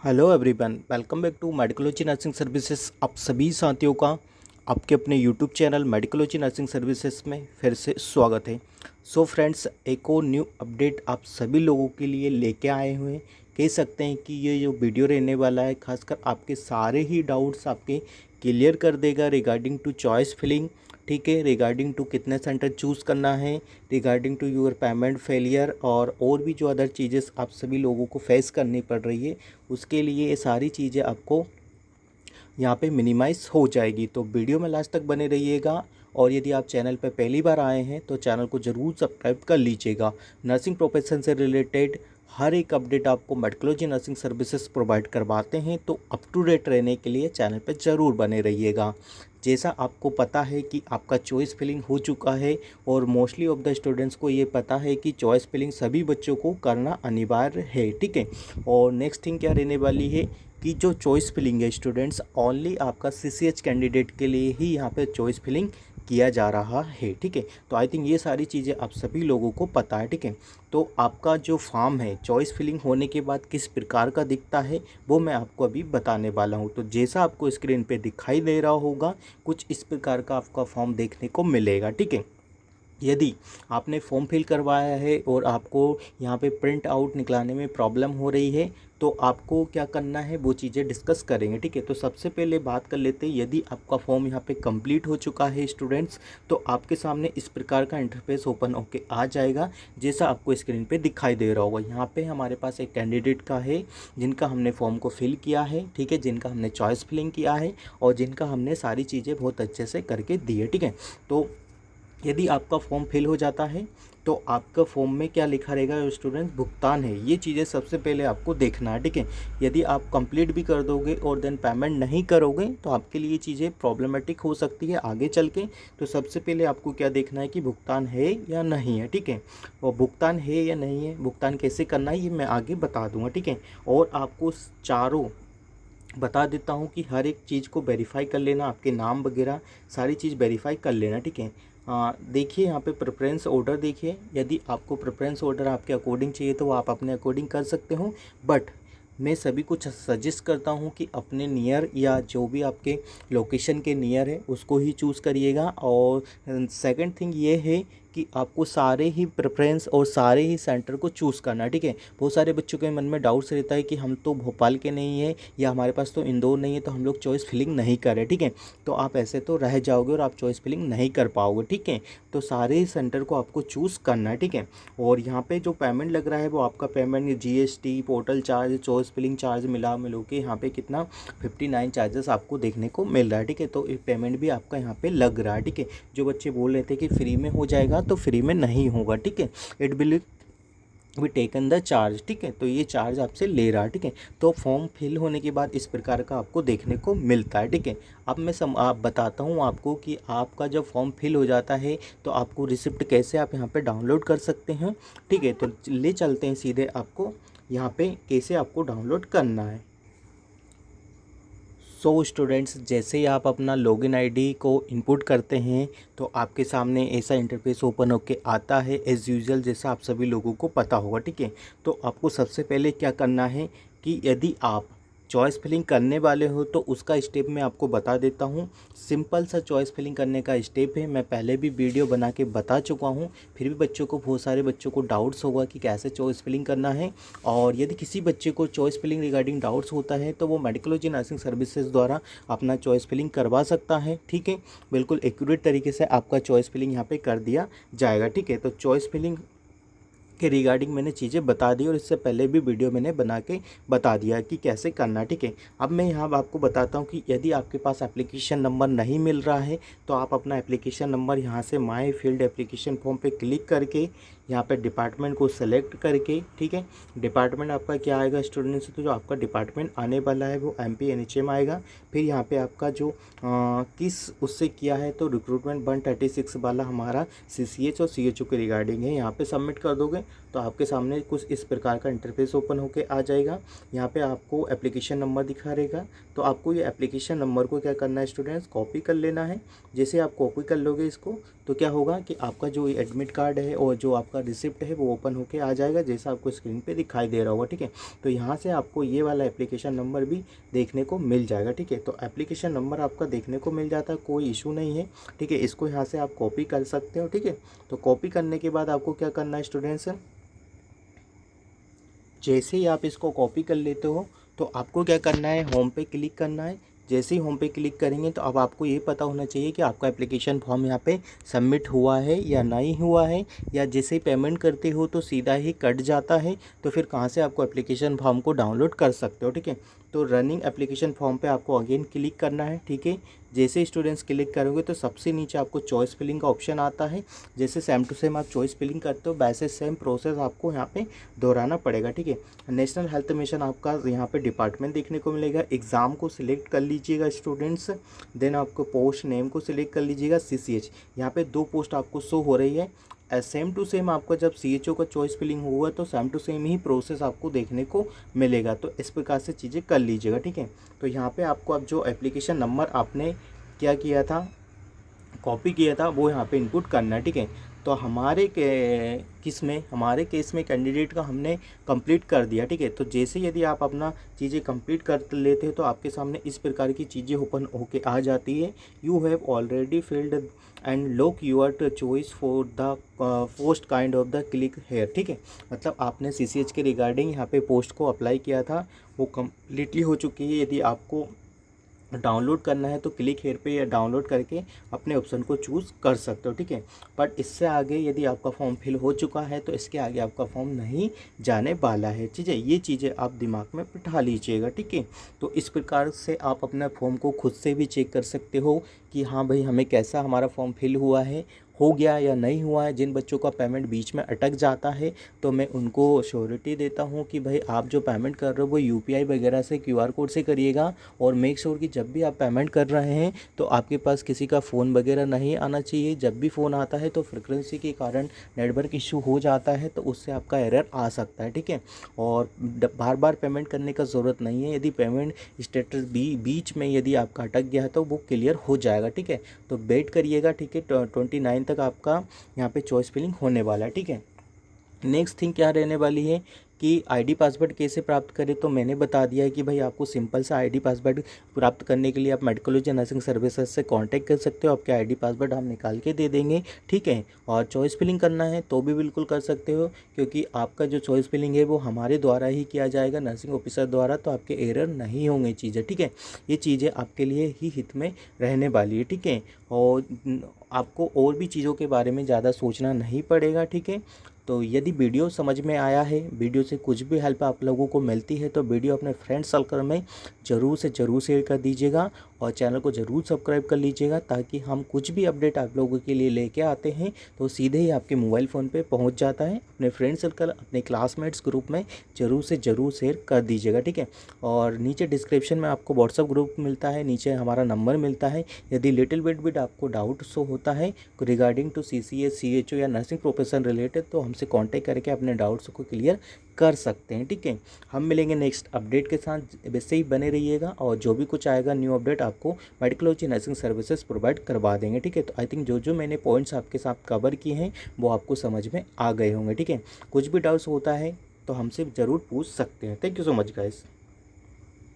Hello everyone, welcome back to Medicology nursing services. आप सभी साथियों का आपके अपने YouTube channel Medicology nursing services में फिर से स्वागत है। सो फ्रेंड्स, एक और न्यू अपडेट आप सभी लोगों के लिए लेके आए हुए हैं। कह सकते हैं कि ये जो वीडियो रहने वाला है खासकर आपके सारे ही डाउट्स आपके क्लियर कर देगा रिगार्डिंग टू चॉइस फिलिंग। ठीक है, रिगार्डिंग टू कितने सेंटर चूज़ करना है, regarding to your payment failure और भी जो अदर चीज़ें आप सभी लोगों को फेस करनी पड़ रही है, उसके लिए ये सारी चीज़ें आपको यहाँ पे मिनिमाइज़ हो जाएगी। तो वीडियो में लास्ट तक बने रहिएगा। और यदि आप चैनल पर पहली बार आए हैं तो चैनल को ज़रूर सब्सक्राइब कर लीजिएगा। नर्सिंग प्रोफेशन से रिलेटेड हर एक अपडेट आपको मेडिकोलॉजी नर्सिंग सर्विसेज प्रोवाइड करवाते हैं, तो अप टू डेट रहने के लिए चैनल पर ज़रूर बने रहिएगा। जैसा आपको पता है कि आपका चॉइस फिलिंग हो चुका है और मोस्टली ऑफ द स्टूडेंट्स को ये पता है कि चॉइस फिलिंग सभी बच्चों को करना अनिवार्य है। ठीक है, और नेक्स्ट थिंग क्या रहने वाली है कि जो चॉइस फिलिंग है स्टूडेंट्स, ओनली आपका सीसीएच कैंडिडेट के लिए ही यहाँ पे चॉइस फिलिंग किया जा रहा है। ठीक है, तो आई थिंक ये सारी चीज़ें आप सभी लोगों को पता है। ठीक है, तो आपका जो फॉर्म है चॉइस फिलिंग होने के बाद किस प्रकार का दिखता है वो मैं आपको अभी बताने वाला हूँ। तो जैसा आपको स्क्रीन पे दिखाई दे रहा होगा, कुछ इस प्रकार का आपका फॉर्म देखने को मिलेगा। ठीक है, यदि आपने फॉर्म फिल करवाया है और आपको यहाँ पे प्रिंट आउट निकलाने में प्रॉब्लम हो रही है, तो आपको क्या करना है वो चीज़ें डिस्कस करेंगे। ठीक है, तो सबसे पहले बात कर लेते हैं, यदि आपका फॉर्म यहाँ पे कंप्लीट हो चुका है स्टूडेंट्स, तो आपके सामने इस प्रकार का इंटरफेस ओपन होके आ जाएगा जैसा आपको स्क्रीन पे दिखाई दे रहा होगा। यहाँ पे हमारे पास एक कैंडिडेट का है जिनका हमने फॉर्म को फिल किया है। ठीक है, जिनका हमने चॉइस फिलिंग किया है और जिनका हमने सारी चीज़ें बहुत अच्छे से करके दी है। ठीक है, तो यदि आपका फॉर्म फिल हो जाता है तो आपका फॉर्म में क्या लिखा रहेगा स्टूडेंट्स, भुगतान है। ये चीज़ें सबसे पहले आपको देखना है। ठीक है, यदि आप कंप्लीट भी कर दोगे और देन पेमेंट नहीं करोगे तो आपके लिए चीज़ें प्रॉब्लमेटिक हो सकती है आगे चल के। तो सबसे पहले आपको क्या देखना है कि भुगतान है या नहीं है। ठीक है, और भुगतान है या नहीं है, भुगतान कैसे करना है ये मैं आगे बता दूंगा। ठीक है, और आपको चारों बता देता हूँ कि हर एक चीज़ को वेरीफाई कर लेना, आपके नाम वगैरह सारी चीज़ वेरीफाई कर लेना। ठीक है, देखिए यहाँ पे प्रेफरेंस ऑर्डर देखिए, यदि आपको प्रेफरेंस ऑर्डर आपके अकॉर्डिंग चाहिए तो वो आप अपने अकॉर्डिंग कर सकते हो, बट मैं सभी कुछ सजेस्ट करता हूँ कि अपने नियर या जो भी आपके लोकेशन के नियर है उसको ही चूज़ करिएगा। और सेकंड थिंग ये है कि आपको सारे ही प्रेफरेंस और सारे ही सेंटर को चूज़ करना है। ठीक है, बहुत सारे बच्चों के मन में डाउट्स रहता है कि हम तो भोपाल के नहीं है या हमारे पास तो इंदौर नहीं है तो हम लोग चॉइस फिलिंग नहीं करें। ठीक है, तो आप ऐसे तो रह जाओगे और आप चॉइस फिलिंग नहीं कर पाओगे। ठीक है, तो सारे ही सेंटर को आपको चूज़ करना है। ठीक है, और यहाँ पे जो पेमेंट लग रहा है वो आपका payment GST, portal charge, choice filling charge मिला के यहाँ पे कितना 59 चार्जेस आपको देखने को मिल रहा है। ठीक है, तो ये पेमेंट भी आपका यहाँ पे लग रहा है। ठीक है, जो बच्चे बोल रहे थे कि फ्री में हो जाएगा, तो फ्री में नहीं होगा। ठीक है, it will we taken the charge. ठीक है, तो ये चार्ज आपसे ले रहा है। ठीक है, तो फॉर्म फिल होने के बाद इस प्रकार का आपको देखने को मिलता है। ठीक है, अब मैं आप बताता हूँ आपको कि आपका जब फॉर्म फिल हो जाता है तो आपको रिसिप्ट कैसे आप यहाँ पे डाउनलोड कर सकते हैं। ठीक है, तो ले चलते हैं सीधे आपको यहाँ पे कैसे आपको डाउनलोड करना है। सो स्टूडेंट्स, जैसे ही आप अपना लॉगिन आईडी को इनपुट करते हैं तो आपके सामने ऐसा इंटरफेस ओपन होके आता है एज़ यूजुअल, जैसा आप सभी लोगों को पता होगा। ठीक है, तो आपको सबसे पहले क्या करना है कि यदि आप चॉइस फिलिंग करने वाले हो तो उसका स्टेप मैं आपको बता देता हूँ। सिंपल सा चॉइस फिलिंग करने का स्टेप है, मैं पहले भी वीडियो बना के बता चुका हूँ, फिर भी बच्चों को, बहुत सारे बच्चों को डाउट्स होगा कि कैसे चॉइस फिलिंग करना है। और यदि किसी बच्चे को चॉइस फिलिंग रिगार्डिंग डाउट्स होता है तो वो मेडिकोलॉजी नर्सिंग सर्विसेज द्वारा अपना चॉइस फिलिंग करवा सकता है। ठीक है, बिल्कुल एक्यूरेट तरीके से आपका चॉइस फिलिंग यहाँ पे कर दिया जाएगा। ठीक है, तो चॉइस फिलिंग के रिगार्डिंग मैंने चीज़ें बता दी और इससे पहले भी वीडियो मैंने बना के बता दिया कि कैसे करना है। ठीक है, अब मैं यहाँ आपको बताता हूँ कि यदि आपके पास एप्लीकेशन नंबर नहीं मिल रहा है तो आप अपना एप्लीकेशन नंबर यहाँ से माय फील्ड एप्लीकेशन फॉर्म पे क्लिक करके यहाँ पे डिपार्टमेंट को सेलेक्ट करके, ठीक है, डिपार्टमेंट आपका क्या आएगा स्टूडेंट्स, तो जो आपका डिपार्टमेंट आने वाला है वो MP-NHM आएगा। फिर यहाँ पे आपका जो किस उससे किया है तो रिक्रूटमेंट 136 वाला हमारा CCH और CHO के रिगार्डिंग है, यहाँ पे सबमिट कर दोगे तो आपके सामने कुछ इस प्रकार का इंटरफेस ओपन होके आ जाएगा। यहाँ पे आपको एप्लीकेशन नंबर दिखा रहेगा, तो आपको ये एप्लीकेशन नंबर को क्या करना है स्टूडेंट्स, कॉपी कर लेना है। जैसे आप कॉपी कर लोगे इसको तो क्या होगा कि आपका जो एडमिट कार्ड है और जो आपका रिसिप्ट है वो ओपन होके आ जाएगा, जैसा आपको स्क्रीन पे दिखाई दे रहा होगा। ठीक है, तो यहाँ से आपको ये वाला एप्लीकेशन नंबर भी देखने को मिल जाएगा। ठीक है, तो एप्लीकेशन नंबर आपका देखने को मिल जाता है, कोई इशू नहीं है। ठीक है, इसको यहाँ से आप कॉपी कर सकते हो। ठीक है, तो कॉपी करने के बाद आपको क्या करना है स्टूडेंट्स, जैसे ही आप इसको कॉपी कर लेते हो तो आपको क्या करना है, होम पे क्लिक करना है। जैसे ही होम पे क्लिक करेंगे तो अब आपको ये पता होना चाहिए कि आपका एप्लीकेशन फॉर्म यहाँ पे सबमिट हुआ है या नहीं हुआ है, या जैसे ही पेमेंट करते हो तो सीधा ही कट जाता है, तो फिर कहाँ से आपको एप्लीकेशन फॉर्म को डाउनलोड कर सकते हो। ठीक है, तो रनिंग एप्लीकेशन फॉर्म पे आपको अगेन क्लिक करना है। ठीक है, जैसे स्टूडेंट्स क्लिक करोगे तो सबसे नीचे आपको चॉइस फिलिंग का ऑप्शन आता है। जैसे सेम टू सेम आप चॉइस फिलिंग करते हो वैसे सेम प्रोसेस आपको यहाँ पे दोहराना पड़ेगा। ठीक है, नेशनल हेल्थ मिशन आपका यहाँ पे डिपार्टमेंट देखने को मिलेगा। एग्ज़ाम को सिलेक्ट कर लीजिएगा स्टूडेंट्स, देन आपको पोस्ट नेम को सिलेक्ट कर लीजिएगा। CCH यहाँ पे 2 पोस्ट आपको शो हो रही है। सेम टू सेम आपका जब CHO का चॉइस फिलिंग हुआ तो सेम टू सेम ही प्रोसेस आपको देखने को मिलेगा, तो इस प्रकार से चीज़ें कर लीजिएगा। ठीक है, तो यहाँ पे आपको अब जो एप्लीकेशन नंबर आपने क्या किया था, कॉपी किया था, वो यहाँ पे इनपुट करना है। ठीक है, तो हमारे हमारे केस में कैंडिडेट का हमने कंप्लीट कर दिया। ठीक है, तो जैसे यदि आप अपना चीज़ें कंप्लीट कर लेते हो तो आपके सामने इस प्रकार की चीज़ें ओपन होके आ जाती है। You have already filled and lock your choice for the post kind of the click here. ठीक है, मतलब आपने CCH के रिगार्डिंग यहाँ पे पोस्ट को अप्लाई किया था, वो कम्प्लीटली हो चुकी है। यदि आपको डाउनलोड करना है तो क्लिक हेयर पे या डाउनलोड करके अपने ऑप्शन को चूज़ कर सकते हो। ठीक है, बट इससे आगे यदि आपका फॉर्म फिल हो चुका है तो इसके आगे आपका फॉर्म नहीं जाने वाला है। ठीक है, ये चीज़ें आप दिमाग में बिठा लीजिएगा। ठीक है, तो इस प्रकार से आप अपना फॉर्म को खुद से भी चेक कर सकते हो कि हाँ भाई हमें कैसा हमारा फॉर्म फिल हुआ है, हो गया या नहीं हुआ है। जिन बच्चों का पेमेंट बीच में अटक जाता है तो मैं उनको श्योरिटी देता हूँ कि भाई आप जो पेमेंट कर रहे हो वो UPI वगैरह से QR कोड से करिएगा, और मेक श्योर कि जब भी आप पेमेंट कर रहे हैं तो आपके पास किसी का फ़ोन वगैरह नहीं आना चाहिए। जब भी फ़ोन आता है तो फ्रिक्वेंसी के कारण नेटवर्क इशू हो जाता है, तो उससे आपका एरर आ सकता है। ठीक है, और बार बार पेमेंट करने का ज़रूरत नहीं है। यदि पेमेंट स्टेटस बीच में यदि आपका अटक गया है तो वो क्लियर हो जाएगा। ठीक है, तो वेट करिएगा। ठीक है, 29 तक आपका यहाँ पे चॉइस फिलिंग होने वाला है। ठीक है, नेक्स्ट थिंग क्या रहने वाली है कि आईडी पासवर्ड कैसे प्राप्त करें, तो मैंने बता दिया है कि भाई आपको सिंपल सा आईडी पासवर्ड प्राप्त करने के लिए आप मेडिकोलॉजी नर्सिंग सर्विसेज से कांटेक्ट कर सकते हो। आपके आईडी पासवर्ड हम निकाल के दे देंगे। ठीक है, और चॉइस फिलिंग करना है तो भी बिल्कुल कर सकते हो, क्योंकि आपका जो चॉइस फिलिंग है वो हमारे द्वारा ही किया जाएगा, नर्सिंग ऑफिसर द्वारा, तो आपके एरर नहीं होंगे चीज़ें। ठीक है, ये चीज़ें आपके लिए ही हित में रहने वाली है। ठीक है, और आपको और भी चीज़ों के बारे में ज़्यादा सोचना नहीं पड़ेगा। ठीक है, तो यदि वीडियो समझ में आया है, वीडियो से कुछ भी हेल्प आप लोगों को मिलती है तो वीडियो अपने फ्रेंड सर्कल में ज़रूर से ज़रूर शेयर कर दीजिएगा, और चैनल को ज़रूर सब्सक्राइब कर लीजिएगा, ताकि हम कुछ भी अपडेट आप लोगों के लिए लेके आते हैं तो सीधे ही आपके मोबाइल फ़ोन पे पहुंच जाता है। अपने फ्रेंड सर्कल, अपने क्लासमेट्स ग्रुप में ज़रूर से ज़रूर शेयर कर दीजिएगा। ठीक है, और नीचे डिस्क्रिप्शन में आपको व्हाट्सअप ग्रुप मिलता है, नीचे हमारा नंबर मिलता है। यदि लिटिल बिट आपको डाउट शो होता है रिगार्डिंग टू CCH CHO या नर्सिंग प्रोफेशन रिलेटेड, तो हमसे कांटेक्ट करके अपने डाउट्स को क्लियर कर सकते हैं। ठीक है, हम मिलेंगे नेक्स्ट अपडेट के साथ, वैसे ही बने रहिएगा, और जो भी कुछ आएगा न्यू अपडेट आपको मेडिकोलॉजी नर्सिंग सर्विसेज प्रोवाइड करवा देंगे। ठीक है, तो आई थिंक जो मैंने पॉइंट्स आपके साथ कवर किए हैं वो आपको समझ में आ गए होंगे। ठीक है, कुछ भी डाउट्स होता है तो हमसे ज़रूर पूछ सकते हैं। Thank you so much guys.